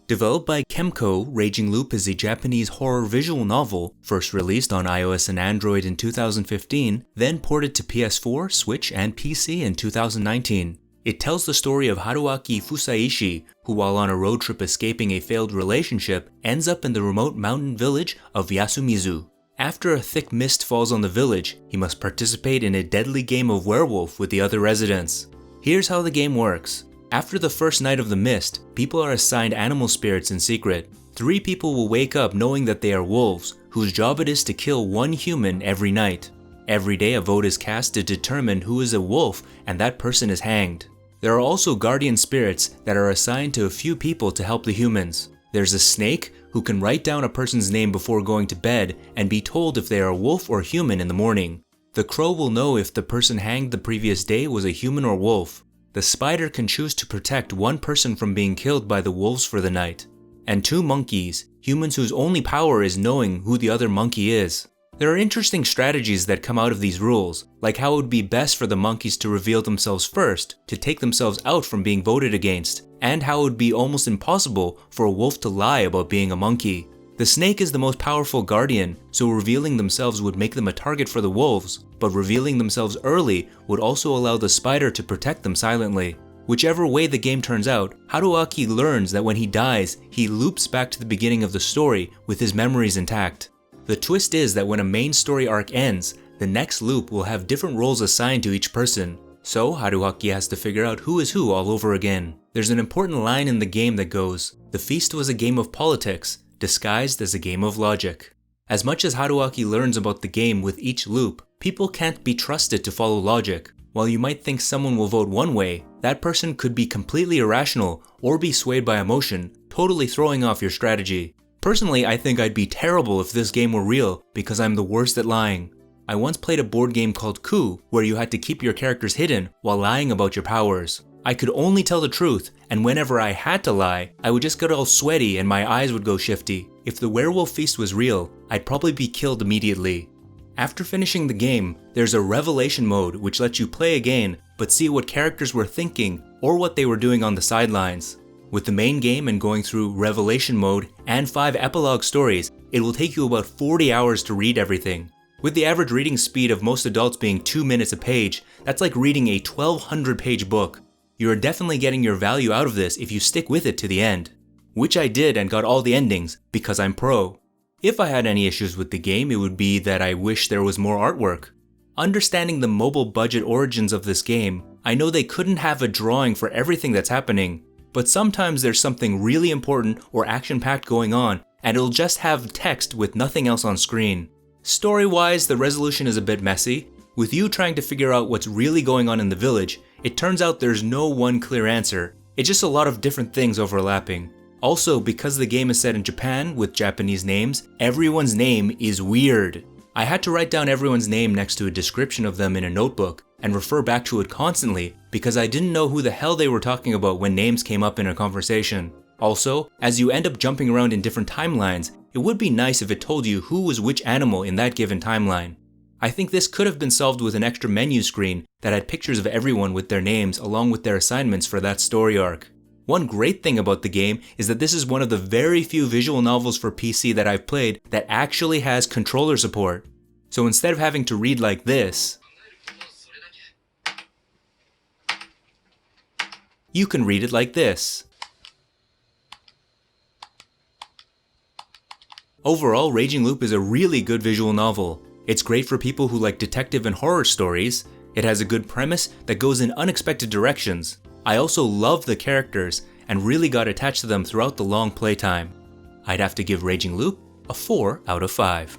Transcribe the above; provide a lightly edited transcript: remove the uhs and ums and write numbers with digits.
Developed by Kemco, Raging Loop is a Japanese horror visual novel, first released on iOS and Android in 2015, then ported to PS4, Switch, and PC in 2019. It tells the story of Haruaki Fusaishi, who while on a road trip escaping a failed relationship, ends up in the remote mountain village of Yasumizu. After a thick mist falls on the village, he must participate in a deadly game of werewolf with the other residents. Here's how the game works. After the first night of the mist, people are assigned animal spirits in secret. 3 people will wake up knowing that they are wolves, whose job it is to kill 1 human every night. Every day a vote is cast to determine who is a wolf, and that person is hanged. There are also guardian spirits that are assigned to a few people to help the humans. There's a snake who can write down a person's name before going to bed and be told if they are wolf or human in the morning. The crow will know if the person hanged the previous day was a human or wolf. The spider can choose to protect 1 person from being killed by the wolves for the night. And 2 monkeys, humans whose only power is knowing who the other monkey is. There are interesting strategies that come out of these rules, like how it would be best for the monkeys to reveal themselves first, to take themselves out from being voted against, and how it would be almost impossible for a wolf to lie about being a monkey. The snake is the most powerful guardian, so revealing themselves would make them a target for the wolves, but revealing themselves early would also allow the spider to protect them silently. Whichever way the game turns out, Haruaki learns that when he dies, he loops back to the beginning of the story with his memories intact. The twist is that when a main story arc ends, the next loop will have different roles assigned to each person, so Haruaki has to figure out who is who all over again. There's an important line in the game that goes, "The feast was a game of politics, disguised as a game of logic." As much as Haruaki learns about the game with each loop, people can't be trusted to follow logic. While you might think someone will vote one way, that person could be completely irrational or be swayed by emotion, totally throwing off your strategy. Personally, I think I'd be terrible if this game were real because I'm the worst at lying. I once played a board game called Coup, where you had to keep your characters hidden while lying about your powers. I could only tell the truth, and whenever I had to lie, I would just get all sweaty and my eyes would go shifty. If the werewolf feast was real, I'd probably be killed immediately. After finishing the game, there's a revelation mode which lets you play again, but see what characters were thinking or what they were doing on the sidelines. With the main game and going through revelation mode and 5 epilogue stories, it will take you about 40 hours to read everything. With the average reading speed of most adults being 2 minutes a page, that's like reading a 1200 page book. You are definitely getting your value out of this if you stick with it to the end. Which I did and got all the endings because I'm pro. If I had any issues with the game, it would be that I wish there was more artwork. Understanding the mobile budget origins of this game, I know they couldn't have a drawing for everything that's happening, but sometimes there's something really important or action-packed going on and it'll just have text with nothing else on screen. Story-wise, the resolution is a bit messy. With you trying to figure out what's really going on in the village, it turns out there's no one clear answer. It's just a lot of different things overlapping. Also, because the game is set in Japan with Japanese names, everyone's name is weird. I had to write down everyone's name next to a description of them in a notebook and refer back to it constantly because I didn't know who the hell they were talking about when names came up in a conversation. Also, as you end up jumping around in different timelines, it would be nice if it told you who was which animal in that given timeline. I think this could have been solved with an extra menu screen that had pictures of everyone with their names along with their assignments for that story arc. One great thing about the game is that this is one of the very few visual novels for PC that I've played that actually has controller support. So instead of having to read like this, you can read it like this. Overall, Raging Loop is a really good visual novel. It's great for people who like detective and horror stories. It has a good premise that goes in unexpected directions. I also love the characters and really got attached to them throughout the long playtime. I'd have to give Raging Loop a 4 out of 5.